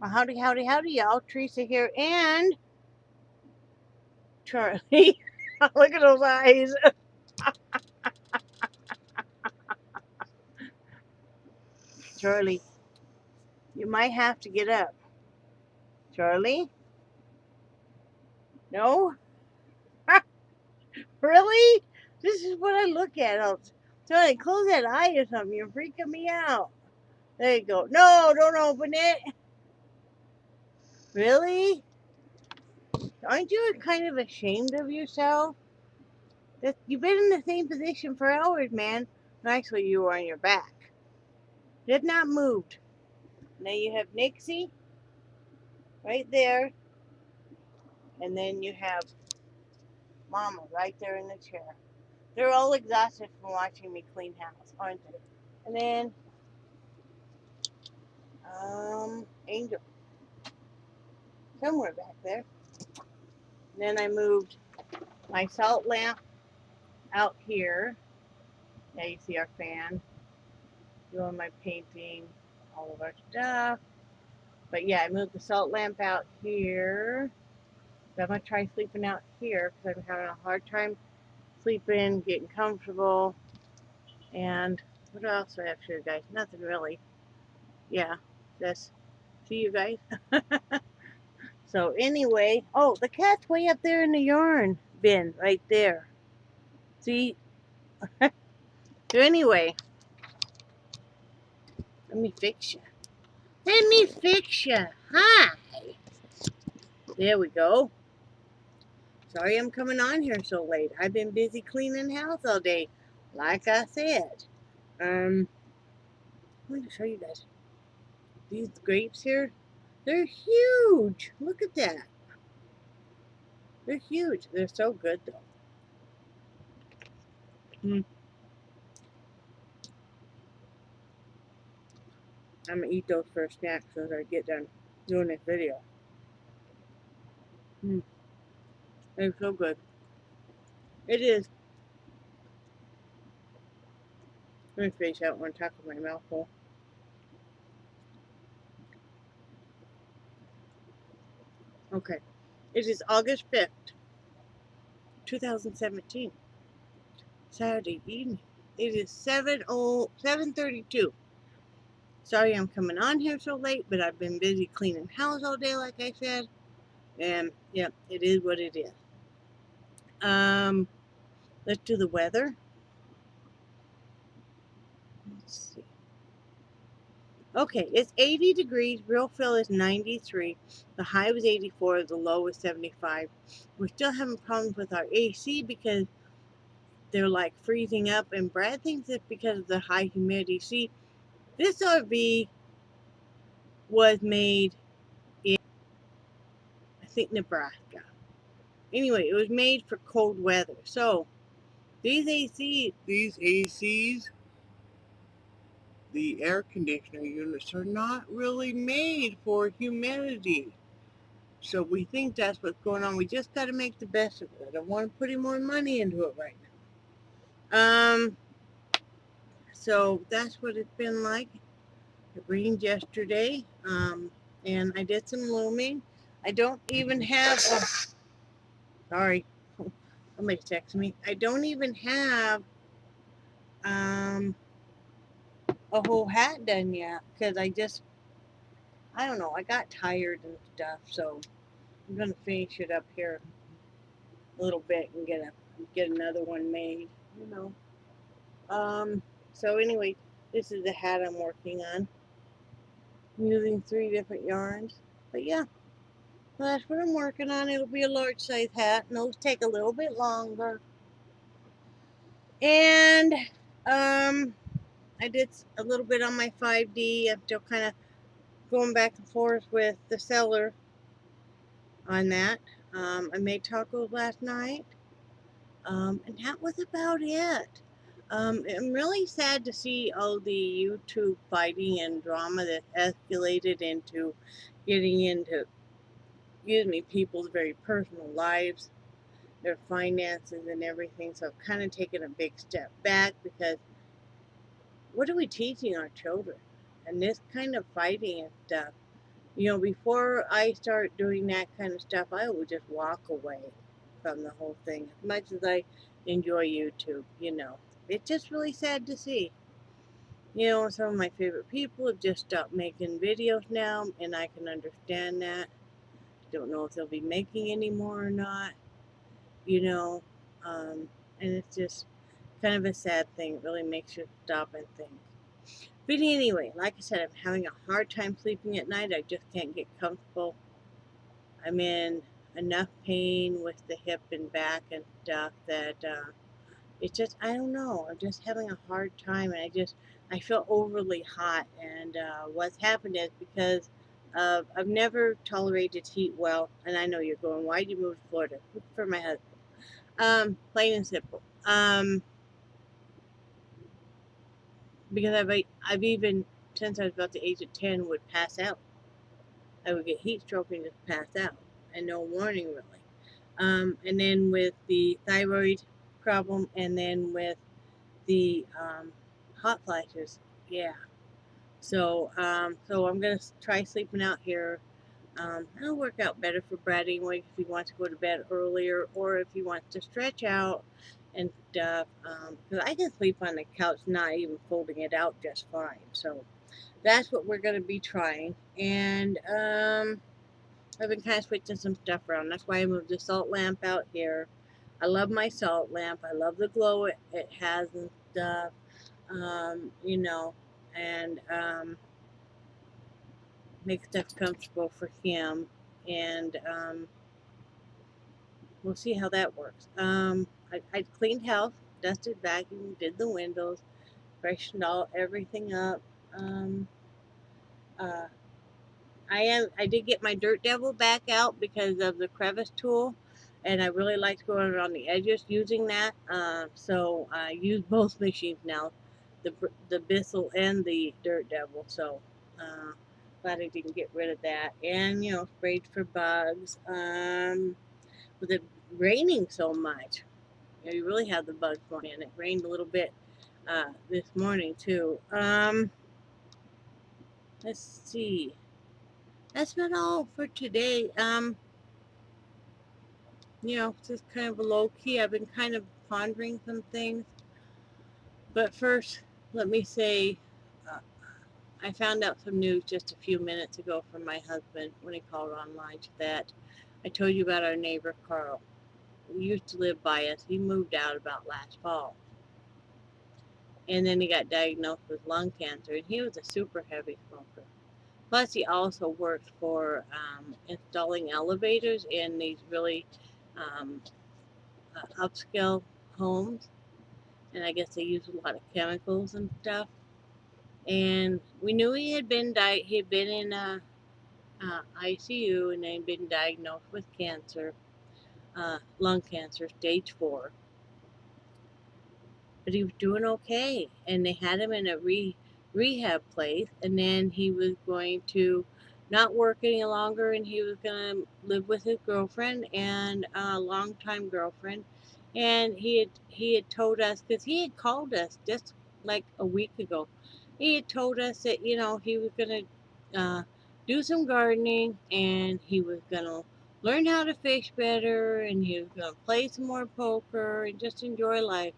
Well, howdy, howdy, howdy, y'all. Teresa here and Charlie. Look at those eyes. Charlie, you might have to get up. Charlie? No? Really? This is what I look at. Charlie, close that eye or something. You're freaking me out. There you go. No, don't open it. Really? Aren't you kind of ashamed of yourself? You've been in the same position for hours, man. Actually, you were on your back. Did not moved. Now you have Nixie right there, and then you have Mama right there in the chair. They're all exhausted from watching me clean house, aren't they? And then Angel somewhere back there. And then I moved my salt lamp out here. Now you see our fan, doing my painting, all of our stuff. But yeah, I moved the salt lamp out here. So I'm gonna try sleeping out here because I'm having a hard time sleeping, getting comfortable. And what else do I have to show you guys? Nothing really. Yeah, just see you guys. So anyway, oh, the cat's way up there in the yarn bin right there. See? So anyway, let me fix you. Let me fix you. Hi. There we go. Sorry I'm coming on here so late. I've been busy cleaning the house all day, like I said. I'm going to show you guys. These grapes here, they're huge. Look at that. They're huge. They're so good though. I'm gonna eat those for a snack as soon as I get done doing this video. They're so good. It is. Let me finish out one taco in my mouth full. Okay. It is August 5th, 2017. Saturday evening. It is 7:32. Sorry I'm coming on here so late, but I've been busy cleaning house all day, like I said. And yeah, it is what it is. Let's do the weather. Let's see. Okay, it's 80 degrees. Real feel is 93. The high was 84. The low was 75. We're still having problems with our AC because they're like freezing up. And Brad thinks it's because of the high humidity. See, this RV was made in, I think, Nebraska. Anyway, it was made for cold weather. So these ACs, the air conditioner units, are not really made for humidity. So we think that's what's going on. We just got to make the best of it. I don't want to put any more money into it right now. So that's what it's been like. It rained yesterday, and I did some looming. I don't even have sorry, somebody texted me. I don't even have a whole hat done yet because I don't know, I got tired and stuff. So I'm gonna finish it up here a little bit and get another one made. You know. So anyway, this is the hat I'm working on. I'm using 3 different yarns. But yeah, well, that's what I'm working on. It'll be a large size hat, and those take a little bit longer. And I did a little bit on my 5D. I'm still kind of going back and forth with the seller on that. I made tacos last night. And that was about it. I'm really sad to see all the YouTube fighting and drama that escalated into getting into, people's very personal lives, their finances and everything. So I've kind of taken a big step back because what are we teaching our children? And this kind of fighting and stuff You know, before I start doing that kind of stuff, I will just walk away from the whole thing. As much as I enjoy YouTube, you know, it's just really sad to see. You know, some of my favorite people have just stopped making videos now, and I can understand that. Don't know if they'll be making any more or not, you know, and it's just kind of a sad thing. It really makes you stop and think. But anyway, like I said, I'm having a hard time sleeping at night. I just can't get comfortable. I'm in enough pain with the hip and back and stuff that it's just, I don't know, I'm just having a hard time, and I feel overly hot. And what's happened is because I've never tolerated heat well, and I know you're going, why did you move to Florida? For my husband. Plain and simple. Because I've even, since I was about the age of 10, would pass out. I would get heat stroke and just pass out, and no warning really. And then with the thyroid problem, and then with the hot flashes, yeah. So I'm gonna try sleeping out here. It'll work out better for Brad anyway if he wants to go to bed earlier, or if he wants to stretch out and stuff. Because I can sleep on the couch, not even folding it out, just fine. So that's what we're gonna be trying. And I've been kind of switching some stuff around. That's why I moved the salt lamp out here. I love my salt lamp. I love the glow it has and stuff. You know, and make stuff comfortable for him. And we'll see how that works. I cleaned house, dusted, vacuumed, did the windows, freshened everything up. Um, uh, I did get my Dirt Devil back out because of the crevice tool, and I really liked going around the edges using that. So I use both machines now, the Bissell and the Dirt Devil. So glad I didn't get rid of that. And you know, sprayed for bugs. With it raining so much, you know, you really have the bugs going in. It rained a little bit this morning too. Let's see. That's about all for today. You know, just kind of a low key. I've been kind of pondering some things. But first, let me say uh, I found out some news just a few minutes ago from my husband when he called online that I told you about our neighbor Carl. He used to live by us. He moved out about last fall. And then he got diagnosed with lung cancer, and he was a super heavy smoker. Plus, he also worked for installing elevators in these really um, upscale homes, and I guess they use a lot of chemicals and stuff. And we knew he had been he had been in ICU, and then been diagnosed with cancer, lung cancer, stage 4. But he was doing okay, and they had him in a rehab place, and then he was going to not work any longer, and he was going to live with his girlfriend, and a longtime girlfriend. And he had told us, because he had called us just like a week ago. He had told us that, you know, he was going to do some gardening, and he was going to learn how to fish better, and he was going to play some more poker and just enjoy life.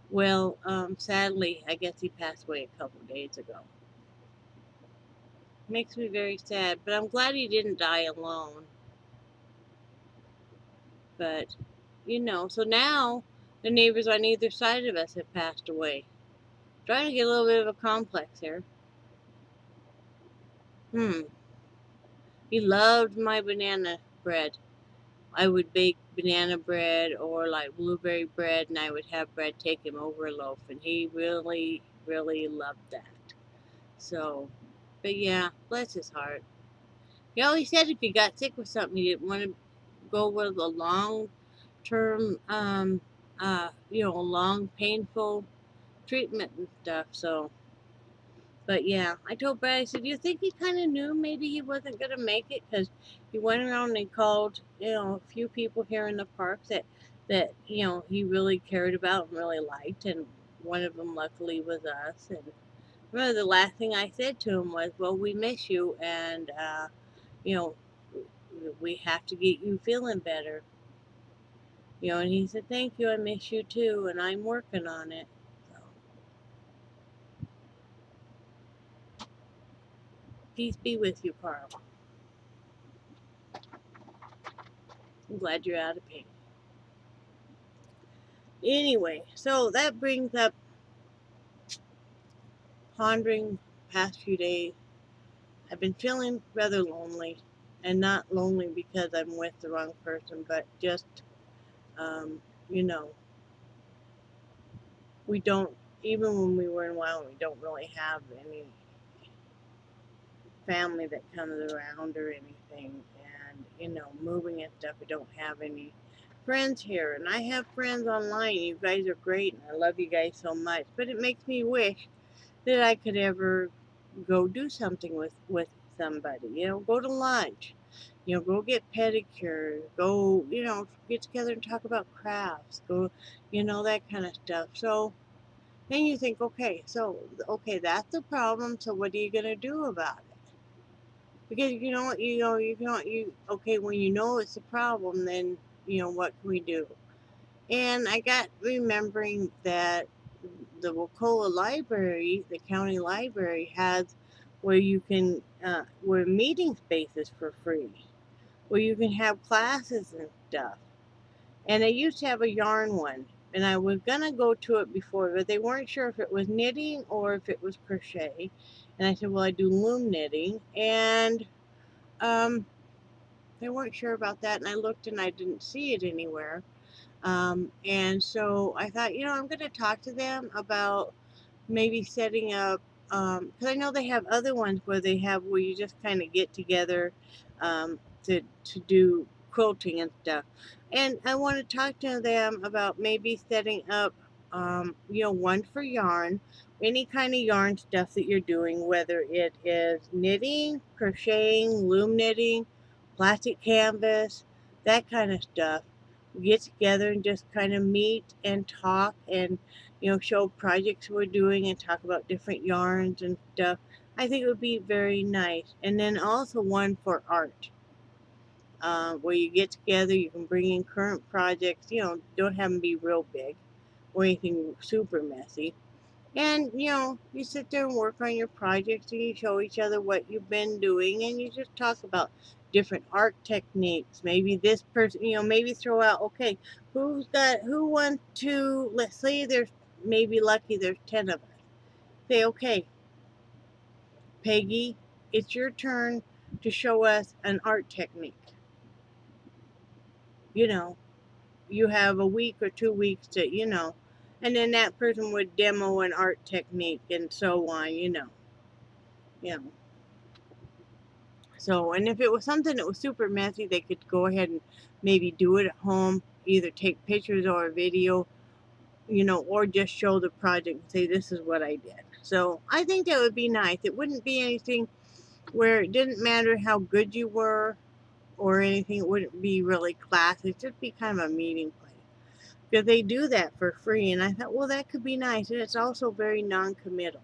Well, sadly, I guess he passed away a couple days ago. Makes me very sad, but I'm glad he didn't die alone. But, you know, so now the neighbors on either side of us have passed away. Trying to get a little bit of a complex here. He loved my banana bread. I would bake banana bread or like blueberry bread, and I would have bread take him over a loaf, and he really, really loved that. So, but yeah, bless his heart. He always said if he got sick with something, he didn't want to go with a long term, you know, long, painful treatment and stuff. So, but yeah, I told Brad, I said, do you think he kind of knew maybe he wasn't going to make it? Because he went around and called, you know, a few people here in the park that, you know, he really cared about and really liked. And one of them, luckily, was us. And remember, the last thing I said to him was, well, we miss you. And, you know, we have to get you feeling better. You know, and he said, thank you, I miss you too, and I'm working on it. So, peace be with you, Carl. I'm glad you're out of pain. Anyway, so that brings up pondering past few days. I've been feeling rather lonely, and not lonely because I'm with the wrong person, but just, you know, we don't, even when we were in Wyoming, we don't really have any family that comes around or anything. And, you know, moving and stuff, we don't have any friends here. And I have friends online. You guys are great, and I love you guys so much. But it makes me wish that I could ever go do something with somebody. You know, go to lunch. You know, go get pedicures. Go, you know, get together and talk about crafts. Go, you know, that kind of stuff. So then you think, okay, that's the problem. So what are you gonna do about it? Because okay, when you know it's a problem, then what can we do? And I got remembering that the Wacola Library, the county library, has where you can where meeting spaces for free, where you can have classes and stuff. And they used to have a yarn one, and I was gonna go to it before, but they weren't sure if it was knitting or if it was crochet. And I said, well, I do loom knitting, and um, they weren't sure about that. And I looked and I didn't see it anywhere. And so I thought, I'm going to talk to them about maybe setting up, because I know they have other ones where you just kind of get together to do quilting and stuff. And I want to talk to them about maybe setting up, one for yarn, any kind of yarn stuff that you're doing, whether it is knitting, crocheting, loom knitting, plastic canvas, that kind of stuff. We get together and just kind of meet and talk and show projects we're doing and talk about different yarns and stuff. I think it would be very nice. And then also one for art, where you get together, you can bring in current projects, don't have them be real big or anything super messy. And, you sit there and work on your projects and you show each other what you've been doing and you just talk about different art techniques. Maybe this person, maybe throw out, okay, who wants to, let's say there's maybe lucky there's 10 of us. Say, okay, Peggy, it's your turn to show us an art technique. You have a week or 2 weeks to. And then that person would demo an art technique and so on. Yeah. So, and if it was something that was super messy, they could go ahead and maybe do it at home, either take pictures or a video, or just show the project and say, this is what I did. So I think that would be nice. It wouldn't be anything where it didn't matter how good you were or anything. It wouldn't be really classy. It'd just be kind of a meeting place. Because they do that for free. And I thought, well, that could be nice. And it's also very non-committal.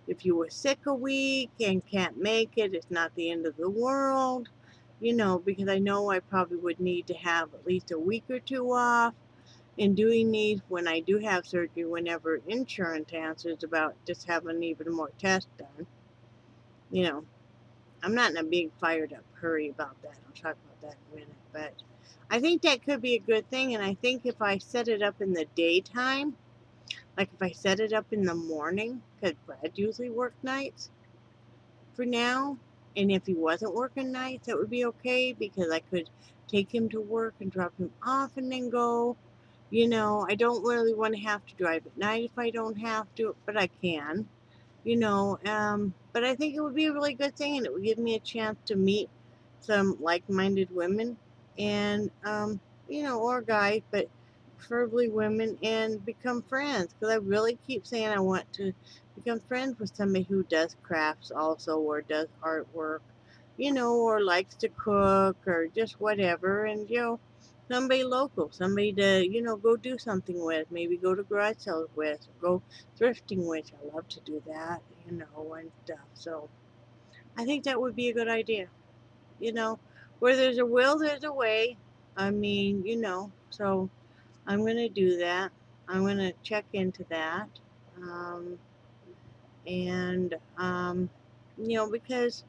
If you were sick a week and can't make it, it's not the end of the world, because I know I probably would need to have at least a week or two off in doing these when I do have surgery, whenever insurance answers about just having even more tests done. I'm not in a big fired up hurry about that. I'll talk about that in a minute. But I think that could be a good thing. And I think if I set it up in the daytime, like if I set it up in the morning, because Brad usually works nights for now, and if he wasn't working nights, that would be okay because I could take him to work and drop him off and then go. I don't really want to have to drive at night if I don't have to, but I can. But I think it would be a really good thing, and it would give me a chance to meet some like-minded women and or guys, but preferably women, and become friends, because I really keep saying I want to become friends with somebody who does crafts also, or does artwork, or likes to cook, or just whatever. And somebody local, somebody to go do something with, maybe go to garage sales with, go thrifting with. I love to do that, and stuff. So I think that would be a good idea. you know, where there's a will, there's a way. I mean, so I'm going to do that. I'm going to check into that. Um, and because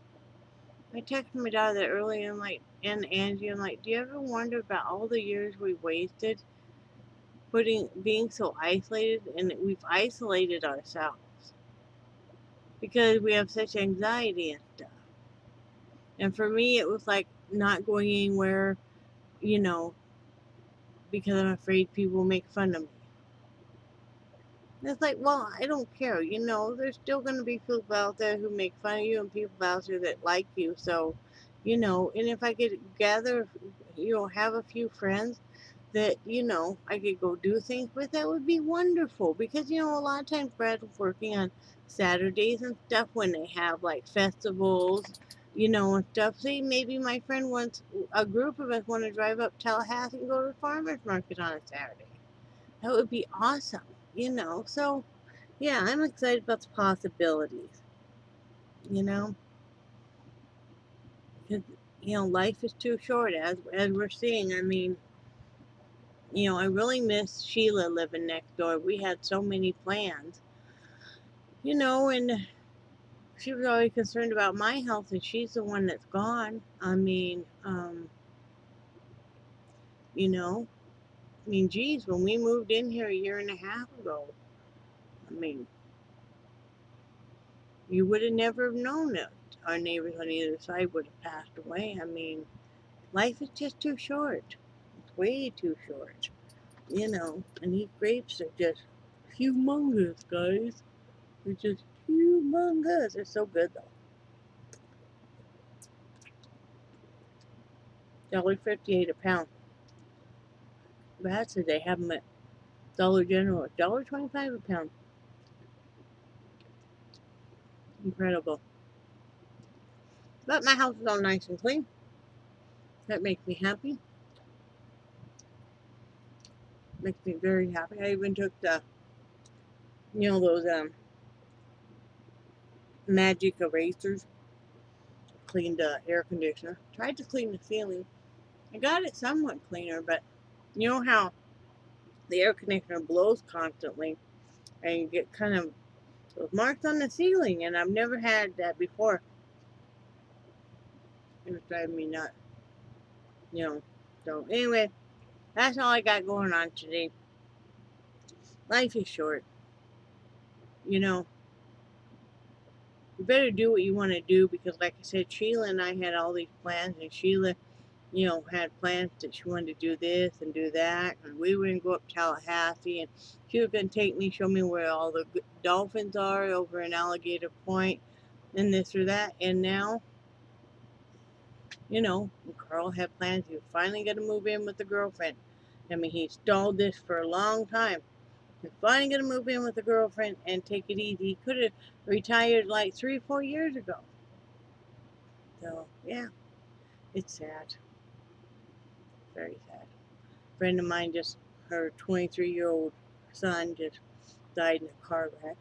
I texted my daughter earlier, and Angie, I'm like, do you ever wonder about all the years we wasted being so isolated? And we've isolated ourselves because we have such anxiety and stuff. And for me, it was like not going anywhere, you know, because I'm afraid people will make fun of me. And it's like, well, I don't care. There's still going to be people out there who make fun of you and people out there that like you. So, and if I could gather, have a few friends that, I could go do things with, that would be wonderful. Because, a lot of times Brad's working on Saturdays and stuff when they have like festivals, and stuff. See, maybe my friend wants, a group of us want to drive up Tallahassee and go to the farmer's market on a Saturday. That would be awesome, So, yeah, I'm excited about the possibilities, you know, because, life is too short, as we're seeing. I mean, I really miss Sheila living next door. We had so many plans, and she was always concerned about my health, and she's the one that's gone. You know, geez, when we moved in here a year and a half ago, I mean, you would have never known it. Our neighbors on either side would have passed away. I mean, life is just too short. It's way too short, And these grapes are just humongous, guys. They're just humongous. They're so good, though. $1.58 a pound. Brad said they have them at Dollar General at $1.25 a pound. Incredible. But my house is all nice and clean. That makes me happy. Makes me very happy. I even took those magic erasers, cleaned the air conditioner. Tried to clean the ceiling. I got it somewhat cleaner, but you know how the air conditioner blows constantly and you get kind of those marks on the ceiling, and I've never had that before. It was driving me nuts, So anyway, that's all I got going on today. Life is short, you know. You better do what you want to do, because like I said, Sheila and I had all these plans, and Sheila, had plans that she wanted to do this and do that, and we were going to go up Tallahassee, and she was going to take me, show me where all the dolphins are over in Alligator Point, and this or that, and now, Carl had plans. He was finally going to move in with the girlfriend. I mean, he stalled this for a long time. He's finally going to move in with the girlfriend and take it easy. He could have retired like 3 or 4 years ago. So, yeah, it's sad. Very sad. A friend of mine her 23-year-old son just died in a car wreck.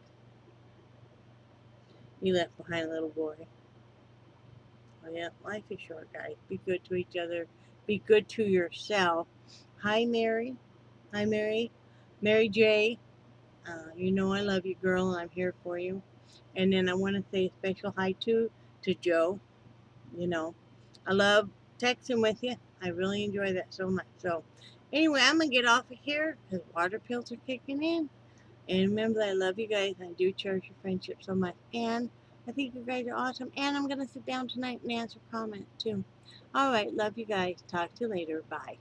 He left behind a little boy. Oh, yeah, life is short, guys. Be good to each other. Be good to yourself. Hi, Mary. Hi, Mary. Mary J. I love you, girl, and I'm here for you. And then I want to say a special hi to Joe. I love texting with you. I really enjoy that so much. So, anyway, I'm going to get off of here because water pills are kicking in. And remember that I love you guys. I do cherish your friendship so much. And I think you guys are awesome. And I'm going to sit down tonight and answer comments too. All right. Love you guys. Talk to you later. Bye.